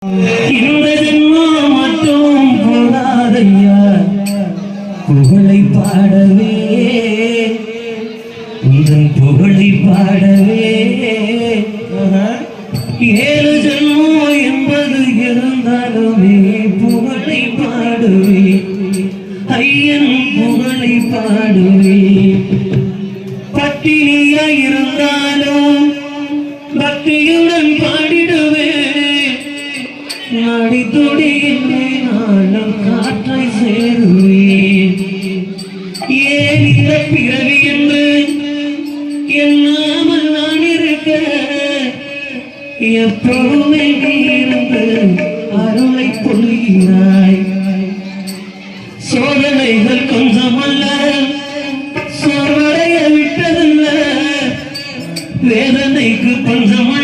இந்த ஜென்மம் மட்டும் போதாதையா புகழை பாடவே உங்கள் புகழை பாடவே ஏழு ஜென்மம் என்பது இருந்தாலுமே புகழை பாடுவே ஐயன் புகழை பாடுவே பட்டினியாய் இருந்தாலும் பக்தியுடன் பாடிடுவே நாடி துடி நாளும் காற்றை சேருவேன் ஏன் இந்த பிறவி என்று என்னாமல் நான் இருக்க எப்போதுமே இருந்து அருளை பொழிகிறாய் சோதனைகள் கொஞ்சமல்ல சோர்வடைய விட்டதல்ல வேதனைக்கு பஞ்சமல்ல